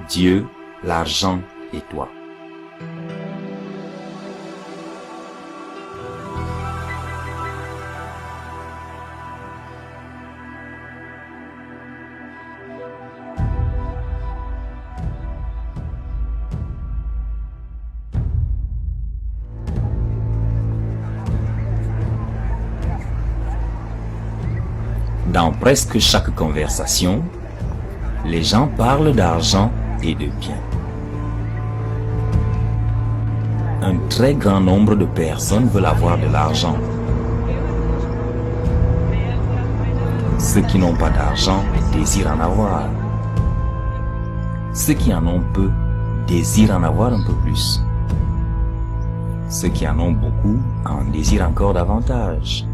Dieu, l'argent et toi. Dans presque chaque conversation, les gens parlent d'argent et de biens. Un très grand nombre de personnes veulent avoir de l'argent. Ceux qui n'ont pas d'argent désirent en avoir. Ceux qui en ont peu désirent en avoir un peu plus. Ceux qui en ont beaucoup en désirent encore davantage.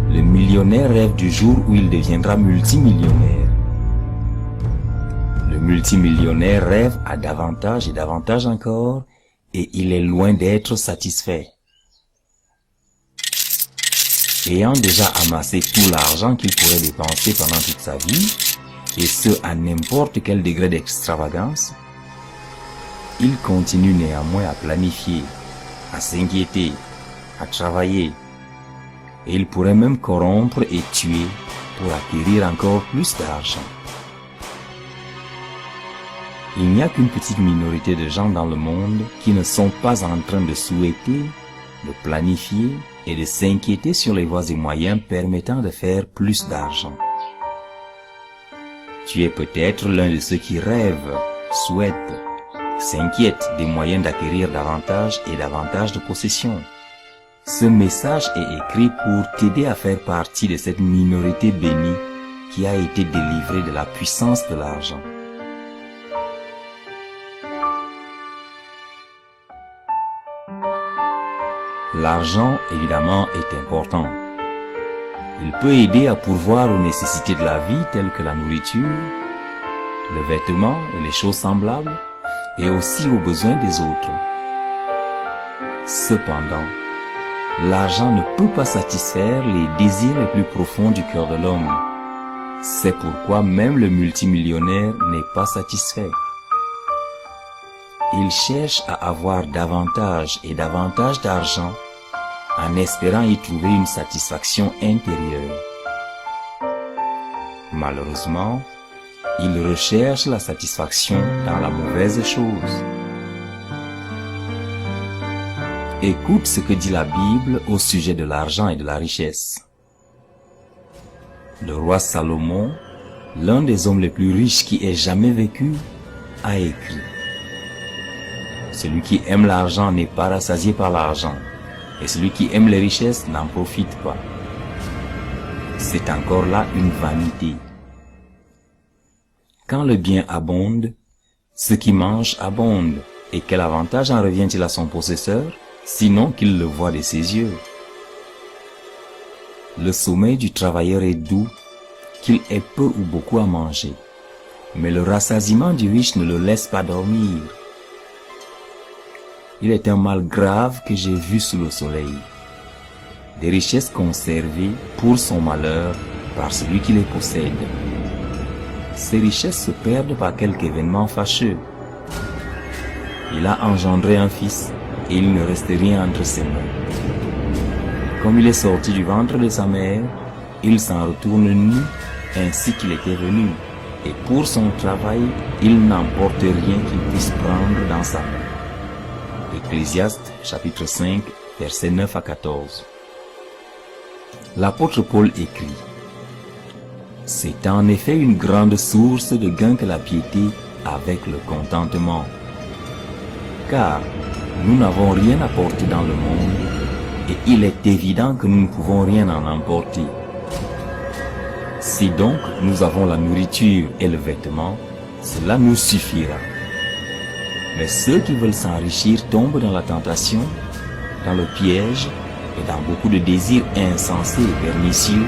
Le millionnaire rêve du jour où il deviendra multimillionnaire. Le multimillionnaire rêve à davantage et davantage encore, et il est loin d'être satisfait. Ayant déjà amassé tout l'argent qu'il pourrait dépenser pendant toute sa vie, et ce à n'importe quel degré d'extravagance, il continue néanmoins à planifier, à s'inquiéter, à travailler, et il pourrait même corrompre et tuer pour acquérir encore plus d'argent. Il n'y a qu'une petite minorité de gens dans le monde qui ne sont pas en train de souhaiter, de planifier et de s'inquiéter sur les voies et moyens permettant de faire plus d'argent. Tu es peut-être l'un de ceux qui rêvent, souhaitent, s'inquiètent des moyens d'acquérir davantage et davantage de possessions. Ce message est écrit pour t'aider à faire partie de cette minorité bénie qui a été délivrée de la puissance de l'argent. L'argent, évidemment, est important. Il peut aider à pourvoir aux nécessités de la vie telles que la nourriture, le vêtement et les choses semblables, et aussi aux besoins des autres. Cependant, l'argent ne peut pas satisfaire les désirs les plus profonds du cœur de l'homme. C'est pourquoi même le multimillionnaire n'est pas satisfait. Il cherche à avoir davantage et davantage d'argent en espérant y trouver une satisfaction intérieure. Malheureusement, il recherche la satisfaction dans la mauvaise chose. Écoute ce que dit la Bible au sujet de l'argent et de la richesse. Le roi Salomon, l'un des hommes les plus riches qui ait jamais vécu, a écrit: celui qui aime l'argent n'est pas rassasié par l'argent, et celui qui aime les richesses n'en profite pas. C'est encore là une vanité. Quand le bien abonde, ce qui mange abonde, et quel avantage en revient-il à son possesseur, sinon qu'il le voit de ses yeux? Le sommeil du travailleur est doux, qu'il ait peu ou beaucoup à manger, mais le rassasiement du riche ne le laisse pas dormir. Il est un mal grave que j'ai vu sous le soleil. Des richesses conservées pour son malheur par celui qui les possède. Ces richesses se perdent par quelque événement fâcheux. Il a engendré un fils et il ne reste rien entre ses mains. Comme il est sorti du ventre de sa mère, il s'en retourne nu ainsi qu'il était venu. Et pour son travail, il n'emporte rien qu'il puisse prendre dans sa main. Ecclésiaste chapitre 5, versets 9 à 14. L'apôtre Paul écrit: c'est en effet une grande source de gain que la piété avec le contentement. Car nous n'avons rien apporté dans le monde, et il est évident que nous ne pouvons rien en emporter. Si donc nous avons la nourriture et le vêtement, cela nous suffira. Mais ceux qui veulent s'enrichir tombent dans la tentation, dans le piège et dans beaucoup de désirs insensés et pernicieux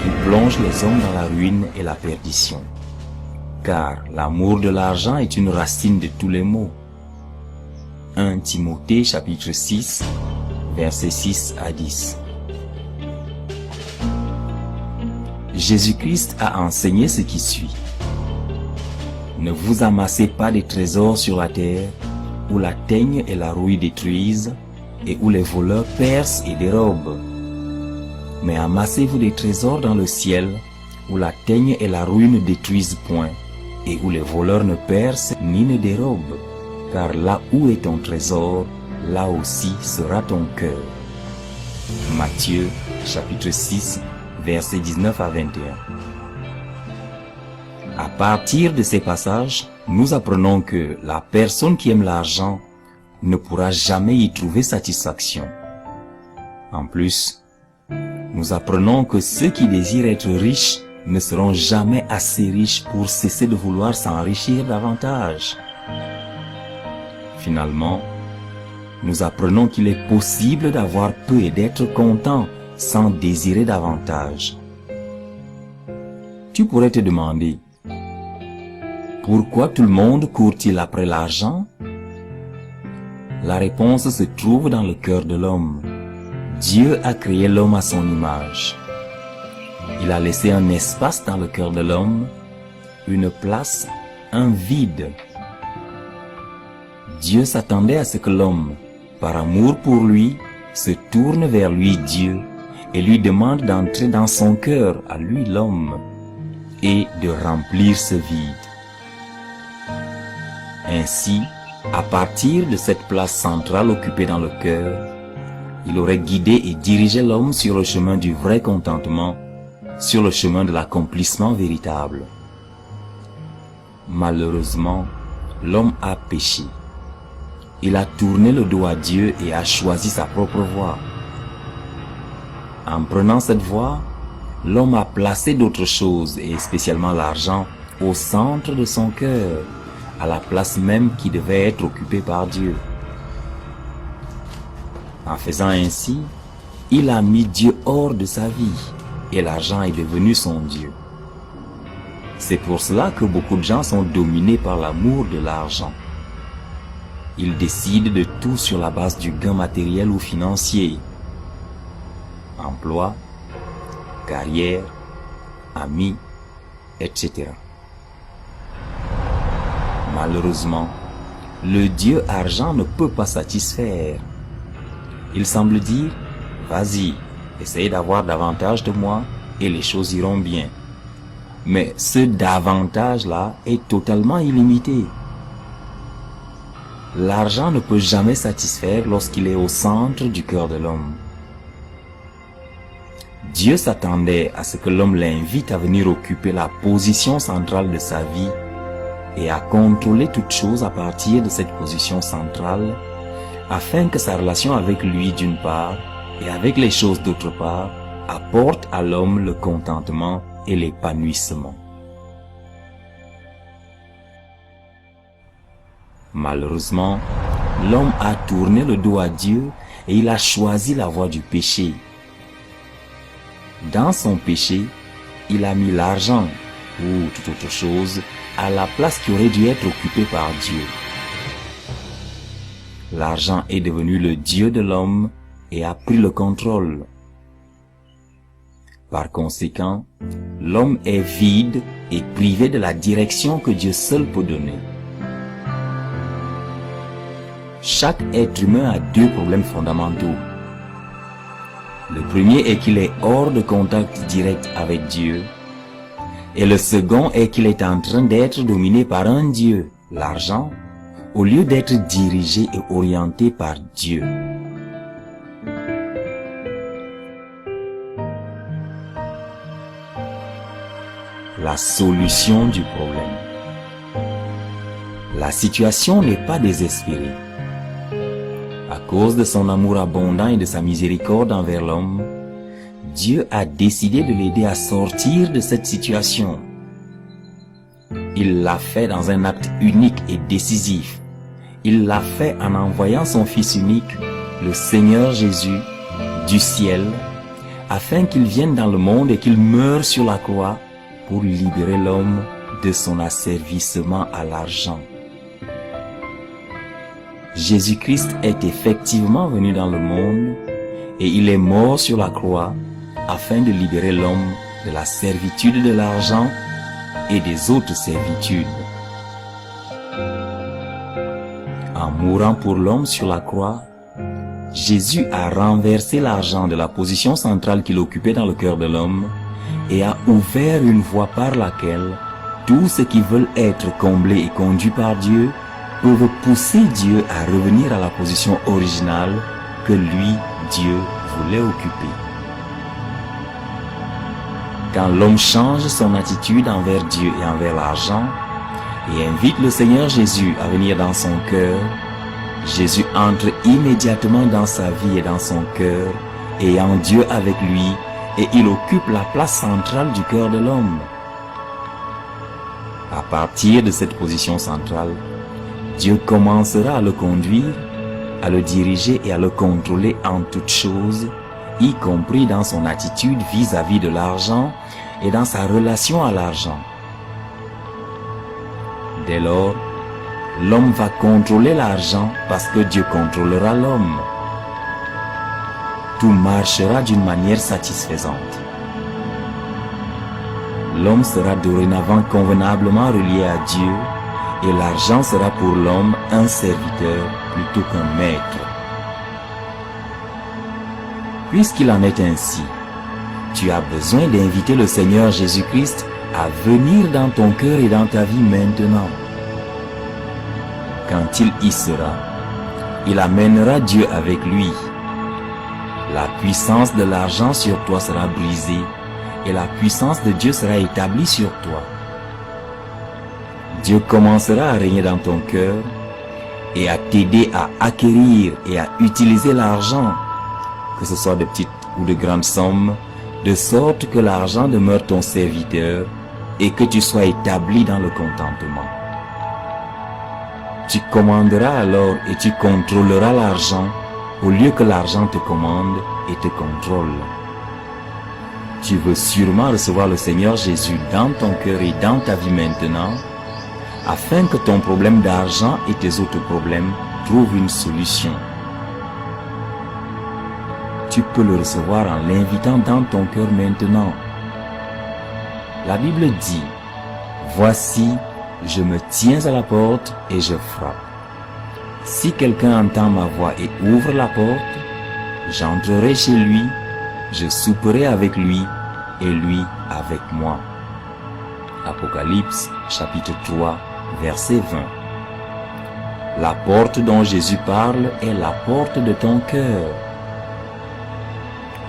qui plongent les hommes dans la ruine et la perdition. Car l'amour de l'argent est une racine de tous les maux. 1 Timothée chapitre 6, versets 6 à 10. Jésus-Christ a enseigné ce qui suit. Ne vous amassez pas des trésors sur la terre, où la teigne et la rouille détruisent, et où les voleurs percent et dérobent. Mais amassez-vous des trésors dans le ciel, où la teigne et la rouille ne détruisent point, et où les voleurs ne percent ni ne dérobent. Car là où est ton trésor, là aussi sera ton cœur. Matthieu, chapitre 6, versets 19 à 21. À partir de ces passages, nous apprenons que la personne qui aime l'argent ne pourra jamais y trouver satisfaction. En plus, nous apprenons que ceux qui désirent être riches ne seront jamais assez riches pour cesser de vouloir s'enrichir davantage. Finalement, nous apprenons qu'il est possible d'avoir peu et d'être content sans désirer davantage. Tu pourrais te demander, pourquoi tout le monde court-il après l'argent? La réponse se trouve dans le cœur de l'homme. Dieu a créé l'homme à son image. Il a laissé un espace dans le cœur de l'homme, une place, un vide. Dieu s'attendait à ce que l'homme, par amour pour lui, se tourne vers lui Dieu et lui demande d'entrer dans son cœur, à lui l'homme, et de remplir ce vide. Ainsi, à partir de cette place centrale occupée dans le cœur, il aurait guidé et dirigé l'homme sur le chemin du vrai contentement, sur le chemin de l'accomplissement véritable. Malheureusement, l'homme a péché. Il a tourné le dos à Dieu et a choisi sa propre voie. En prenant cette voie, l'homme a placé d'autres choses, et spécialement l'argent, au centre de son cœur, à la place même qui devait être occupée par Dieu. En faisant ainsi, il a mis Dieu hors de sa vie, et l'argent est devenu son Dieu. C'est pour cela que beaucoup de gens sont dominés par l'amour de l'argent. Ils décident de tout sur la base du gain matériel ou financier. Emploi, carrière, amis, etc. Malheureusement, le Dieu argent ne peut pas satisfaire. Il semble dire, vas-y, essaye d'avoir davantage de moi et les choses iront bien. Mais ce davantage-là est totalement illimité. L'argent ne peut jamais satisfaire lorsqu'il est au centre du cœur de l'homme. Dieu s'attendait à ce que l'homme l'invite à venir occuper la position centrale de sa vie et à contrôler toutes choses à partir de cette position centrale, afin que sa relation avec lui d'une part et avec les choses d'autre part apporte à l'homme le contentement et l'épanouissement. Malheureusement, l'homme a tourné le dos à Dieu et il a choisi la voie du péché. Dans son péché, il a mis l'argent ou toute autre chose à la place qui aurait dû être occupée par Dieu. L'argent est devenu le Dieu de l'homme et a pris le contrôle. Par conséquent, l'homme est vide et privé de la direction que Dieu seul peut donner. Chaque être humain a deux problèmes fondamentaux. Le premier est qu'il est hors de contact direct avec Dieu. Et le second est qu'il est en train d'être dominé par un Dieu, l'argent, au lieu d'être dirigé et orienté par Dieu. La solution du problème. La situation n'est pas désespérée. À cause de son amour abondant et de sa miséricorde envers l'homme, Dieu a décidé de l'aider à sortir de cette situation. Il l'a fait dans un acte unique et décisif. Il l'a fait en envoyant son Fils unique, le Seigneur Jésus, du ciel, afin qu'il vienne dans le monde et qu'il meure sur la croix pour libérer l'homme de son asservissement à l'argent. Jésus-Christ est effectivement venu dans le monde et il est mort sur la croix afin de libérer l'homme de la servitude de l'argent et des autres servitudes. En mourant pour l'homme sur la croix, Jésus a renversé l'argent de la position centrale qu'il occupait dans le cœur de l'homme et a ouvert une voie par laquelle tous ceux qui veulent être comblés et conduits par Dieu peuvent pousser Dieu à revenir à la position originale que lui, Dieu, voulait occuper. Quand l'homme change son attitude envers Dieu et envers l'argent et invite le Seigneur Jésus à venir dans son cœur, Jésus entre immédiatement dans sa vie et dans son cœur, ayant Dieu avec lui, et il occupe la place centrale du cœur de l'homme. À partir de cette position centrale, Dieu commencera à le conduire, à le diriger et à le contrôler en toutes choses, y compris dans son attitude vis-à-vis de l'argent et dans sa relation à l'argent. Dès lors, l'homme va contrôler l'argent parce que Dieu contrôlera l'homme. Tout marchera d'une manière satisfaisante. L'homme sera dorénavant convenablement relié à Dieu et l'argent sera pour l'homme un serviteur plutôt qu'un maître. Puisqu'il en est ainsi, tu as besoin d'inviter le Seigneur Jésus-Christ à venir dans ton cœur et dans ta vie maintenant. Quand il y sera, il amènera Dieu avec lui. La puissance de l'argent sur toi sera brisée et la puissance de Dieu sera établie sur toi. Dieu commencera à régner dans ton cœur et à t'aider à acquérir et à utiliser l'argent, que ce soit de petites ou de grandes sommes, de sorte que l'argent demeure ton serviteur et que tu sois établi dans le contentement. Tu commanderas alors et tu contrôleras l'argent au lieu que l'argent te commande et te contrôle. Tu veux sûrement recevoir le Seigneur Jésus dans ton cœur et dans ta vie maintenant, afin que ton problème d'argent et tes autres problèmes trouvent une solution. Tu peux le recevoir en l'invitant dans ton cœur maintenant. La Bible dit, « Voici, je me tiens à la porte et je frappe. Si quelqu'un entend ma voix et ouvre la porte, j'entrerai chez lui, je souperai avec lui et lui avec moi. » Apocalypse chapitre 3, verset 20. La porte dont Jésus parle est la porte de ton cœur.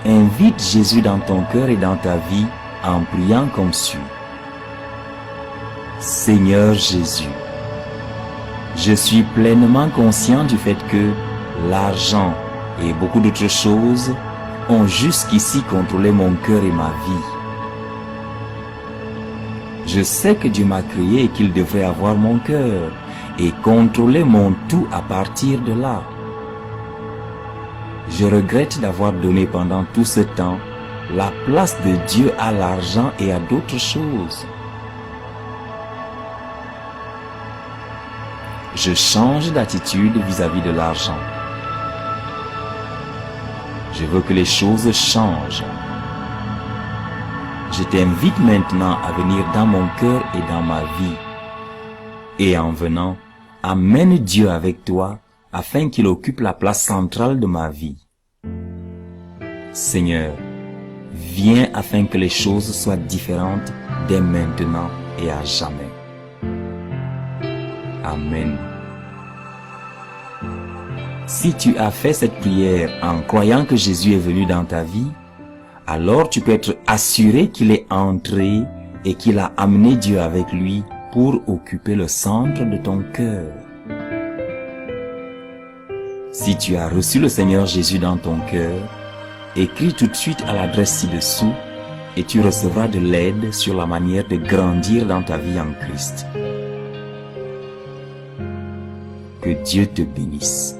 Invite Jésus dans ton cœur et dans ta vie en priant comme suit. Seigneur Jésus, je suis pleinement conscient du fait que l'argent et beaucoup d'autres choses ont jusqu'ici contrôlé mon cœur et ma vie. Je sais que Dieu m'a créé et qu'il devrait avoir mon cœur et contrôler mon tout à partir de là. Je regrette d'avoir donné pendant tout ce temps la place de Dieu à l'argent et à d'autres choses. Je change d'attitude vis-à-vis de l'argent. Je veux que les choses changent. Je t'invite maintenant à venir dans mon cœur et dans ma vie. Et en venant, amène Dieu avec toi afin qu'il occupe la place centrale de ma vie. Seigneur, viens afin que les choses soient différentes dès maintenant et à jamais. Amen. Si tu as fait cette prière en croyant que Jésus est venu dans ta vie, alors tu peux être assuré qu'il est entré et qu'il a amené Dieu avec lui pour occuper le centre de ton cœur. Si tu as reçu le Seigneur Jésus dans ton cœur, écris tout de suite à l'adresse ci-dessous et tu recevras de l'aide sur la manière de grandir dans ta vie en Christ. Que Dieu te bénisse.